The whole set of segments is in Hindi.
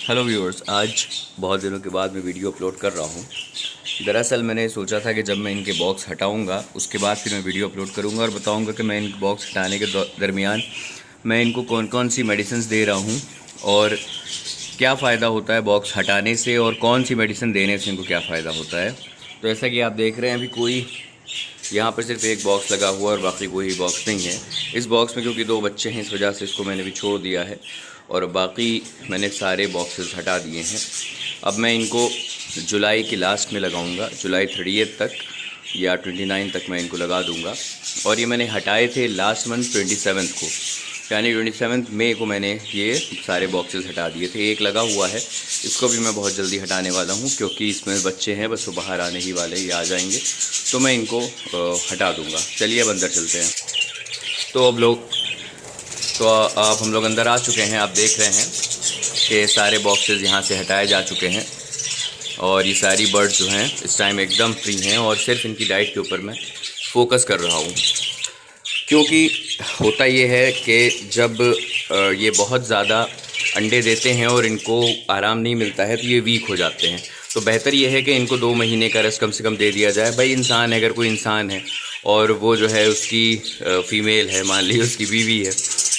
हेलो व्यूअर्स, आज बहुत दिनों के बाद मैं वीडियो अपलोड कर रहा हूँ। दरअसल मैंने सोचा था कि जब मैं इनके बॉक्स हटाऊँगा उसके बाद फिर मैं वीडियो अपलोड करूँगा और बताऊँगा कि मैं इन बॉक्स हटाने के दरमियान मैं इनको कौन कौन सी मेडिसिन दे रहा हूँ और क्या फ़ायदा होता है बॉक्स हटाने से और कौन सी मेडिसिन देने से इनको क्या फ़ायदा होता है। तो ऐसा कि आप देख रहे हैं अभी कोई यहाँ पर सिर्फ एक बॉक्स लगा हुआ और बाकी कोई बॉक्स नहीं है। इस बॉक्स में क्योंकि दो बच्चे हैं इस वजह से इसको मैंने भी छोड़ दिया है और बाकी मैंने सारे बॉक्सेस हटा दिए हैं। अब मैं इनको जुलाई की लास्ट में लगाऊंगा, जुलाई 30 तक या 29 तक मैं इनको लगा दूंगा। और ये मैंने हटाए थे लास्ट मंथ 27 को, यानी 27 मई को मैंने ये सारे बॉक्सेस हटा दिए थे। एक लगा हुआ है, इसको भी मैं बहुत जल्दी हटाने वाला हूँ क्योंकि इसमें बच्चे हैं, बस वो बाहर आने ही वाले, ये आ जाएंगे तो मैं इनको हटा दूँगा। चलिए अब अंदर चलते हैं। तो अब हम लोग अंदर आ चुके हैं। आप देख रहे हैं कि सारे बॉक्सेस यहाँ से हटाए जा चुके हैं और ये सारी बर्ड्स जो हैं इस टाइम एकदम फ्री हैं और सिर्फ इनकी डाइट के ऊपर मैं फ़ोकस कर रहा हूँ। क्योंकि होता ये है कि जब ये बहुत ज़्यादा अंडे देते हैं और इनको आराम नहीं मिलता है तो ये वीक हो जाते हैं। तो बेहतर ये है कि इनको 2 महीने का रेस्ट कम से कम दे दिया जाए। भाई इंसान है, अगर कोई इंसान है और वो जो है उसकी फ़ीमेल है, मान लीजिए उसकी बीवी है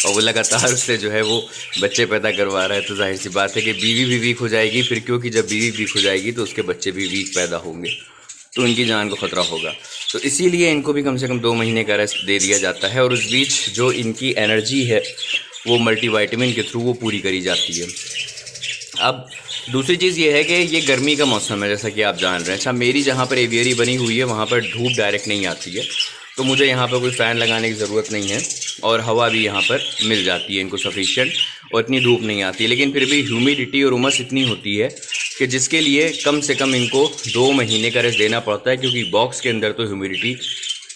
और वो लगातार उससे जो है वो बच्चे पैदा करवा रहा है, तो जाहिर सी बात है कि बीवी भी वीक हो जाएगी फिर, क्योंकि जब बीवी वीक हो जाएगी तो उसके बच्चे भी वीक पैदा होंगे, तो उनकी जान को ख़तरा होगा। तो इसीलिए इनको भी कम से कम 2 महीने का रेस्ट दे दिया जाता है और उस बीच जो इनकी एनर्जी है वो मल्टीविटामिन के थ्रू वो पूरी करी जाती है। अब दूसरी चीज़ ये है कि ये गर्मी का मौसम है, जैसा कि आप जान रहे हैं। अच्छा, मेरी जहाँ पर एवियरी बनी हुई है वहाँ पर धूप डायरेक्ट नहीं आती है, तो मुझे यहाँ पर कोई फ़ैन लगाने की ज़रूरत नहीं है और हवा भी यहाँ पर मिल जाती है इनको सफिशिएंट, और इतनी धूप नहीं आती है। लेकिन फिर भी ह्यूमिडिटी और उमस इतनी होती है कि जिसके लिए कम से कम इनको 2 महीने का रेस्ट देना पड़ता है, क्योंकि बॉक्स के अंदर तो ह्यूमिडिटी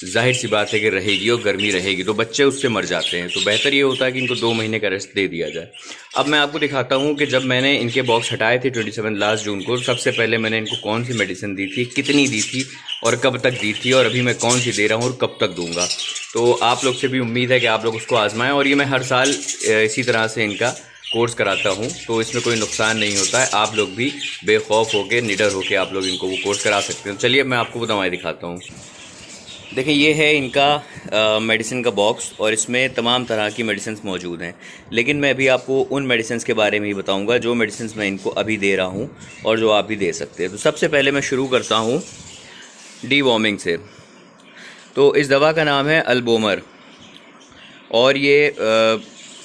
जाहिर सी बात है कि रहेगी और गर्मी रहेगी, तो बच्चे उससे मर जाते हैं। तो बेहतर ये होता है कि इनको 2 महीने का रेस्ट दे दिया जाए। अब मैं आपको दिखाता हूँ कि जब मैंने इनके बॉक्स हटाए थे 27 लास्ट जून को, सबसे पहले मैंने इनको कौन सी मेडिसिन दी थी, कितनी दी थी और कब तक दी थी, और अभी मैं कौन सी दे रहा हूँ और कब तक दूँगा। तो आप लोग से भी उम्मीद है कि आप लोग उसको आजमाएँ। और ये मैं हर साल इसी तरह से इनका कोर्स कराता हूँ, तो इसमें कोई नुकसान नहीं होता है। आप लोग भी बेखौफ होकर, निडर होकर आप लोग इनको वो कोर्स करा सकते हैं। चलिए मैं आपको वो दवाएँ दिखाता हूँ। देखिए, ये है इनका मेडिसिन का बॉक्स और इसमें तमाम तरह की मेडिसिन मौजूद हैं। लेकिन मैं अभी आपको उन मेडिसिन के बारे में ही बताऊंगा जो मेडिसिन मैं इनको अभी दे रहा हूं और जो आप भी दे सकते हैं। तो सबसे पहले मैं शुरू करता हूं डीवॉर्मिंग से। तो इस दवा का नाम है अल्बोमर और ये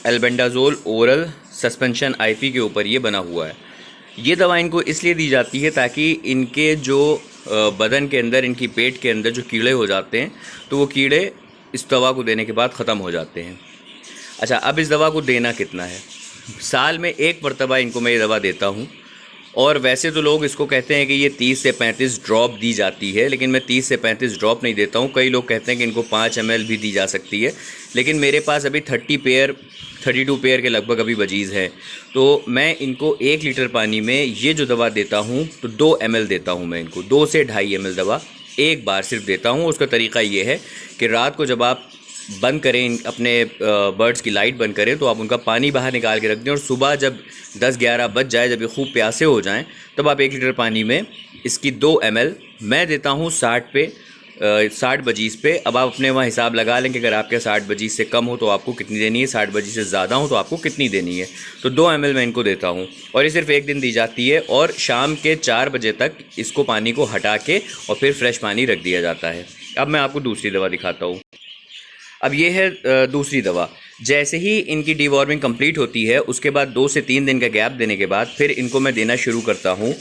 एल्बेंडाजोल ओरल सस्पेंशन आईपी के ऊपर ये बना हुआ है। ये दवा इनको इसलिए दी जाती है ताकि इनके जो बदन के अंदर, इनकी पेट के अंदर जो कीड़े हो जाते हैं तो वो कीड़े इस दवा को देने के बाद ख़त्म हो जाते हैं। अच्छा, अब इस दवा को देना कितना है? साल में 1 मरतबा इनको मैं ये दवा देता हूँ। और वैसे तो लोग इसको कहते हैं कि ये 30 से 35 ड्रॉप दी जाती है, लेकिन मैं 30 से 35 ड्रॉप नहीं देता हूँ। कई लोग कहते हैं कि इनको 5 ml भी दी जा सकती है, लेकिन मेरे पास अभी 32 पेयर के लगभग अभी बजीज़ है। तो मैं इनको 1 लीटर पानी में ये जो दवा देता हूँ तो 2 ml देता हूँ मैं इनको, 2 से 2.5 ml दवा एक बार सिर्फ देता हूँ। उसका तरीका ये है कि रात को जब आप बंद करें, अपने बर्ड्स की लाइट बंद करें, तो आप उनका पानी बाहर निकाल के रख दें और सुबह जब 10-11 बज जाए, जब ये खूब प्यासे हो जाएं, तब आप 1 लीटर पानी में इसकी 2 ml मैं देता हूँ 60 बजीज़ पे। अब आप अपने वहाँ हिसाब लगा लें कि अगर आपके 60 बजीज़ से कम हो तो आपको कितनी देनी है, 60 बजीज़ से ज़्यादा हो तो आपको कितनी देनी है। तो 2 ml मैं इनको देता हूँ और ये सिर्फ 1 दिन दी जाती है और शाम के 4 बजे तक इसको पानी को हटा के और फिर फ्रेश पानी रख दिया जाता है। अब मैं आपको दूसरी दवा दिखाता हूँ। अब ये है दूसरी दवा। जैसे ही इनकी डीवॉर्मिंग कंप्लीट होती है उसके बाद 2 से 3 दिन का गैप देने के बाद फिर इनको मैं देना शुरू करता हूँ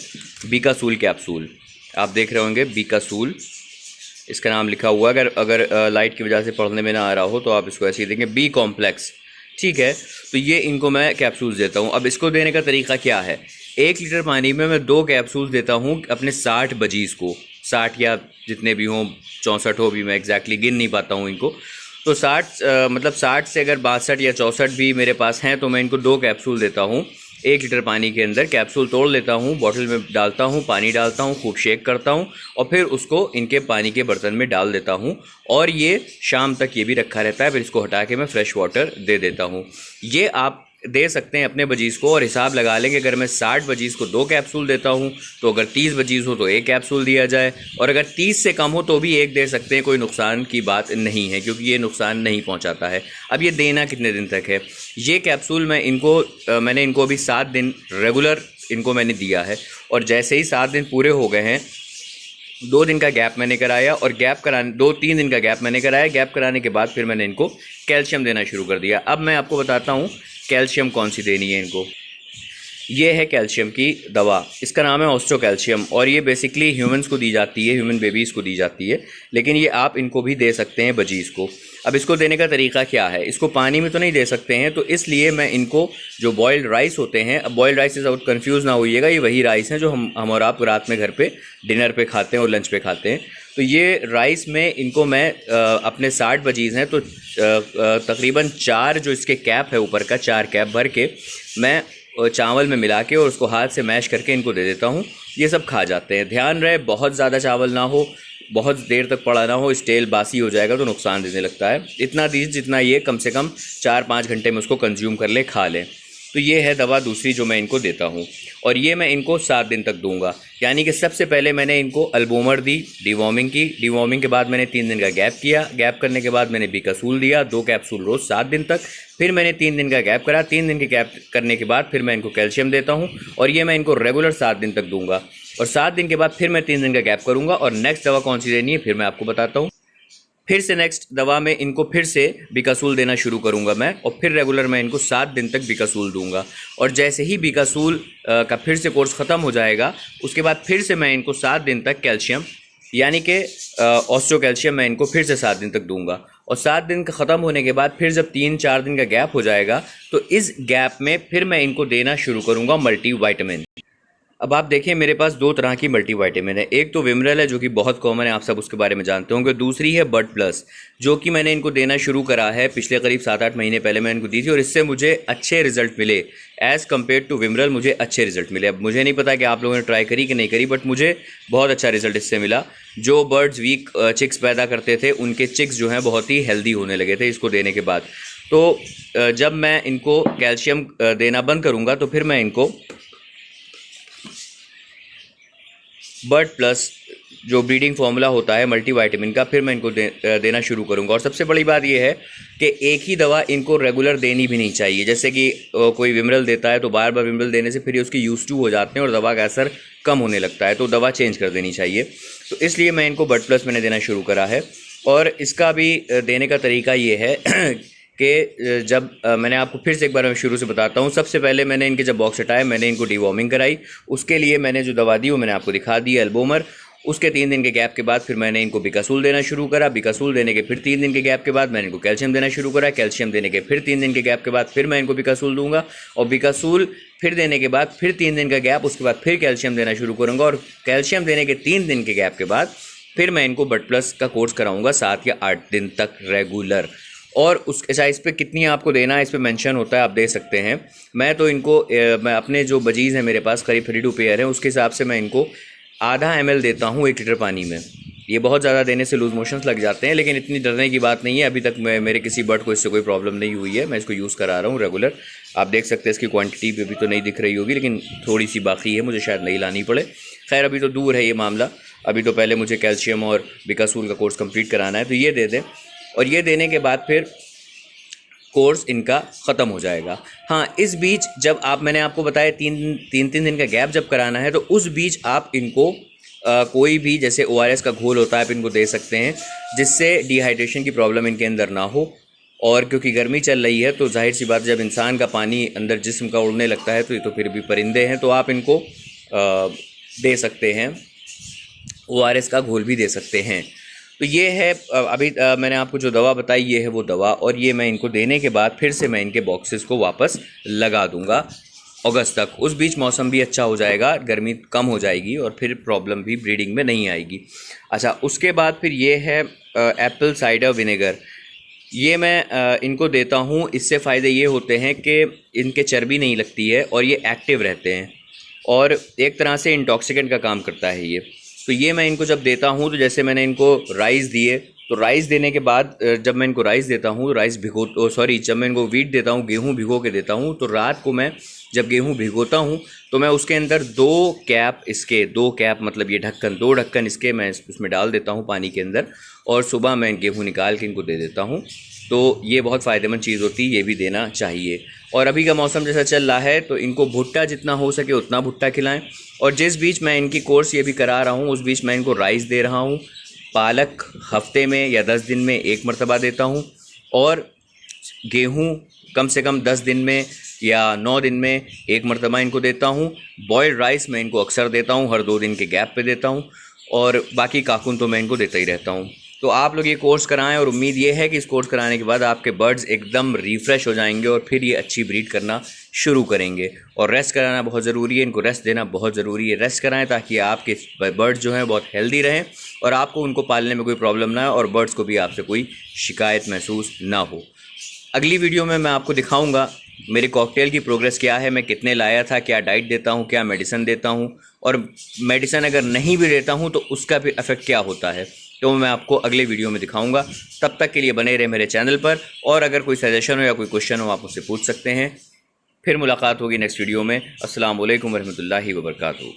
बीकासूल कैप्सूल। आप देख रहे होंगे बीकासूल इसका नाम लिखा हुआ है। अगर लाइट की वजह से पढ़ने में ना आ रहा हो तो आप इसको ऐसे ही देखेंगे, बी कॉम्प्लेक्स, ठीक है। तो ये इनको मैं कैप्सूल देता हूँ। अब इसको देने का तरीका क्या है? 1 लीटर पानी में मैं 2 कैप्सूल देता हूँ अपने 60 बजीज़ को, 60 या जितने भी हों, 64 हो भी, मैं एग्जैक्टली गिन नहीं पाता हूँ इनको। तो 60 से अगर 62 या 64 भी मेरे पास हैं तो मैं इनको 2 कैप्सूल देता हूँ 1 लीटर पानी के अंदर। कैप्सूल तोड़ लेता हूँ, बॉटल में डालता हूँ, पानी डालता हूँ, खूब शेक करता हूँ और फिर उसको इनके पानी के बर्तन में डाल देता हूँ और ये शाम तक ये भी रखा रहता है। फिर इसको हटा के मैं फ्रेश वाटर दे देता हूँ। ये आप दे सकते हैं अपने बजीज़ को, और हिसाब लगा लें कि अगर मैं 60 बजीज़ को 2 कैप्सूल देता हूँ तो अगर 30 बजीज़ हो तो 1 कैप्सूल दिया जाए, और अगर 30 से कम हो तो भी 1 दे सकते हैं, कोई नुकसान की बात नहीं है क्योंकि ये नुकसान नहीं पहुँचाता है। अब ये देना कितने दिन तक है? ये कैप्सूल मैंने इनको अभी 7 दिन रेगुलर इनको मैंने दिया है, और जैसे ही 7 दिन पूरे हो गए हैं, 2 दिन का गैप मैंने कराया, और 2-3 दिन का गैप मैंने कराया। गैप कराने के बाद फिर मैंने इनको कैल्शियम देना शुरू कर दिया। अब मैं आपको बताता हूँ कैल्शियम कौन सी देनी है इनको। ये है कैल्शियम की दवा, इसका नाम है ऑस्टो कैल्शियम, और ये बेसिकली ह्यूमंस को दी जाती है, ह्यूमन बेबीज़ को दी जाती है, लेकिन ये आप इनको भी दे सकते हैं बजीज़ को। अब इसको देने का तरीका क्या है? इसको पानी में तो नहीं दे सकते हैं, तो इसलिए मैं इनको जो बॉयल्ड राइस होते हैं, अब बॉयल्ड राइस से आउट कन्फ्यूज़ ना होइएगा, ये वही राइस हैं जो हम और आप रात में घर पे डिनर पे खाते हैं और लंच पे खाते हैं। तो ये राइस में इनको मैं अपने 60 बजीज़ हैं तो तकरीबन 4 जो इसके कैप है ऊपर का, 4 कैप भर के मैं चावल में मिला के और उसको हाथ से मैश करके इनको दे देता हूँ। ये सब खा जाते हैं। ध्यान रहे बहुत ज़्यादा चावल ना हो, बहुत देर तक पड़ा ना हो, स्टेल बासी हो जाएगा तो नुकसान देने लगता है। इतना दीजिए जितना ये कम से कम 4-5 घंटे में उसको कंज्यूम कर ले, खा लें। तो ये है दवा दूसरी जो मैं इनको देता हूँ, और ये मैं इनको 7 दिन तक दूंगा। यानी कि सबसे पहले मैंने इनको अल्बोमर दी, डिवॉर्मिंग की। डिवॉर्मिंग के बाद मैंने 3 दिन का गैप किया। गैप करने के बाद मैंने बिकासूल दिया, 2 कैप्सूल रोज़ 7 दिन तक। फिर मैंने 3 दिन का गैप करा। 3 दिन के गैप करने के बाद फिर मैं इनको कैल्शियम देता हूँ, और ये मैं इनको रेगुलर 7 दिन तक दूंगा। और 7 दिन के बाद फिर मैं 3 दिन का गैप करूँगा, और नेक्स्ट दवा कौन सी देनी है फिर मैं आपको बताता हूँ। फिर से नेक्स्ट दवा में इनको फिर से बिकासूल देना शुरू करूंगा मैं, और फिर रेगुलर मैं इनको 7 दिन तक बिकासूल दूंगा। और जैसे ही बिकासूल का फिर से कोर्स ख़त्म हो जाएगा, उसके बाद फिर से मैं इनको 7 दिन तक कैल्शियम यानी कि ऑस्टो कैल्शियम मैं इनको फिर से 7 दिन तक दूंगा। और 7 दिन का ख़त्म होने के बाद फिर जब 3-4 दिन का गैप हो जाएगा, तो इस गैप में फिर मैं इनको देना शुरू करूँगा मल्टीविटामिन। अब आप देखिए मेरे पास 2 तरह की मल्टीविटामिन है। एक तो विमरल है जो कि बहुत कॉमन है, आप सब उसके बारे में जानते होंगे। दूसरी है बर्ड प्लस, जो कि मैंने इनको देना शुरू करा है पिछले करीब 7-8 महीने पहले मैं इनको दी थी, और इससे मुझे अच्छे रिजल्ट मिले। एज़ कम्पेयर टू विमरल मुझे अच्छे रिजल्ट मिले। अब मुझे नहीं पता कि आप लोगों ने ट्राई करी कि नहीं करी, बट मुझे बहुत अच्छा रिजल्ट इससे मिला। जो बर्ड्स वीक चिक्स पैदा करते थे, उनके चिक्स जो हैं बहुत ही हेल्दी होने लगे थे इसको देने के बाद। तो जब मैं इनको कैल्शियम देना बंद करूँगा तो फिर मैं इनको बर्ड प्लस जो ब्रीडिंग फार्मूला होता है मल्टीविटामिन का, फिर मैं इनको देना शुरू करूंगा। और सबसे बड़ी बात यह है कि एक ही दवा इनको रेगुलर देनी भी नहीं चाहिए। जैसे कि कोई विमरल देता है तो बार बार विमरल देने से फिर उसकी यूज टू हो जाते हैं और दवा का असर कम होने लगता है, तो दवा चेंज कर देनी चाहिए। तो इसलिए मैं इनको बर्ड प्लस मैंने देना शुरू करा है। और इसका भी देने का तरीका ये है कि जब मैंने आपको फिर से एक बार मैं शुरू से बताता हूँ। सबसे पहले मैंने इनके जब बॉक्स हटाए, मैंने इनको डिवॉर्मिंग कराई। उसके लिए मैंने जो दवा दी वो मैंने आपको दिखा दी, अल्बोमर। उसके 3 दिन के गैप के बाद फिर मैंने इनको बिकासूल देना शुरू करा। बिकासूल देने के फिर 3 दिन के गैप के बाद मैंने इनको कैल्शियम देना शुरू करा। कैल्शियम देने के फिर 3 दिन के गैप के बाद फिर मैं इनको बिकासूल दूंगा, और बिकासूल फिर देने के बाद फिर 3 दिन का गैप, उसके बाद फिर कैल्शियम देना शुरू करूँगा। और कैल्शियम देने के 3 दिन के गैप के बाद फिर मैं इनको बर्ड प्लस का कोर्स कराऊँगा 7 या 8 दिन तक रेगुलर। और उसके साइज़ पे कितनी आपको देना है इस पे मेंशन होता है, आप दे सकते हैं। मैं तो इनको मैं अपने जो बजीज़ हैं मेरे पास करीब 32 पेयर हैं, उसके हिसाब से मैं इनको आधा ml देता हूँ 1 लीटर पानी में। ये बहुत ज़्यादा देने से लूज़ मोशंस लग जाते हैं, लेकिन इतनी डरने की बात नहीं है। अभी तक मेरे किसी बर्ड को इससे कोई प्रॉब्लम नहीं हुई है। मैं इसको यूज़ करा रहा हूँ रेगुलर। आप देख सकते हैं इसकी क्वांटिटी भी अभी तो नहीं दिख रही होगी, लेकिन थोड़ी सी बाकी है, मुझे शायद नहीं लानी पड़े। खैर अभी तो दूर है ये मामला, अभी तो पहले मुझे कैल्शियम और बिकासूल का कोर्स कंप्लीट कराना है। तो ये दे दें, और ये देने के बाद फिर कोर्स इनका ख़त्म हो जाएगा। हाँ, इस बीच जब मैंने आपको बताया 3 दिन का गैप जब कराना है, तो उस बीच आप इनको कोई भी जैसे ORS का घोल होता है आप इनको दे सकते हैं, जिससे डिहाइड्रेशन की प्रॉब्लम इनके अंदर ना हो। और क्योंकि गर्मी चल रही है तो जाहिर सी बात है, जब इंसान का पानी अंदर जिस्म का उड़ने लगता है तो ये तो फिर भी परिंदे हैं, तो आप इनको दे सकते हैं, ORS का घोल भी दे सकते हैं। तो ये है अभी मैंने आपको जो दवा बताई, ये है वो दवा। और ये मैं इनको देने के बाद फिर से मैं इनके बॉक्सेस को वापस लगा दूंगा अगस्त तक। उस बीच मौसम भी अच्छा हो जाएगा, गर्मी कम हो जाएगी और फिर प्रॉब्लम भी ब्रीडिंग में नहीं आएगी। अच्छा, उसके बाद फिर ये है एप्पल साइडर विनेगर। ये मैं इनको देता हूँ। इससे फ़ायदे ये होते हैं कि इनके चर्बी नहीं लगती है और ये एक्टिव रहते हैं, और एक तरह से इंटॉक्सिकेंट का काम करता है ये। तो ये मैं इनको जब देता हूँ, तो जैसे मैंने इनको राइस दिए तो राइस देने के बाद जब मैं इनको राइस देता हूँ, जब मैं इनको वीट देता हूँ, गेहूँ भिगो के देता हूँ, तो रात को मैं जब गेहूँ भिगोता हूँ तो मैं उसके अंदर 2 कैप मतलब ये ढक्कन 2 ढक्कन इसके मैं उसमें डाल देता हूँ पानी के अंदर, और सुबह मैं गेहूँ निकाल के इनको दे देता हूँ। तो ये बहुत फ़ायदेमंद चीज़ होती है, ये भी देना चाहिए। और अभी का मौसम जैसा चल रहा है तो इनको भुट्टा जितना हो सके उतना भुट्टा खिलाएं। और जिस बीच मैं इनकी कोर्स ये भी करा रहा हूँ उस बीच मैं इनको राइस दे रहा हूँ। पालक हफ्ते में या 10 दिन में 1 मरतबा देता हूँ, और गेहूँ कम से कम 10 दिन में या 9 दिन में 1 मरतबा इनको देता हूँ। बॉयल्ड राइस मैं इनको अक्सर देता हूँ, हर 2 दिन के गैप पे देता हूँ, और बाकी काकुन तो मैं इनको देता ही रहता हूँ। तो आप लोग ये कोर्स कराएं, और उम्मीद ये है कि इस कोर्स कराने के बाद आपके बर्ड्स एकदम रिफ़्रेश हो जाएंगे और फिर ये अच्छी ब्रीड करना शुरू करेंगे। और रेस्ट कराना बहुत ज़रूरी है, इनको रेस्ट देना बहुत ज़रूरी है। रेस्ट कराएं ताकि आपके बर्ड्स जो हैं बहुत हेल्दी रहें और आपको उनको पालने में कोई प्रॉब्लम ना हो, और बर्ड्स को भी आपसे कोई शिकायत महसूस ना हो। अगली वीडियो में मैं आपको दिखाऊंगा मेरे कॉकटेल की प्रोग्रेस क्या है, मैं कितने लाया था, क्या डाइट देता हूँ, क्या मेडिसिन देता हूँ, और मेडिसिन अगर नहीं भी देता हूँ तो उसका भी इफ़ेक्ट क्या होता है, तो मैं आपको अगले वीडियो में दिखाऊंगा। तब तक के लिए बने रहे मेरे चैनल पर, और अगर कोई सजेशन हो या कोई क्वेश्चन हो आप मुझसे पूछ सकते हैं। फिर मुलाकात होगी नेक्स्ट वीडियो में। अस्सलाम वालेकुम रहमतुल्लाहि व बरकातहू।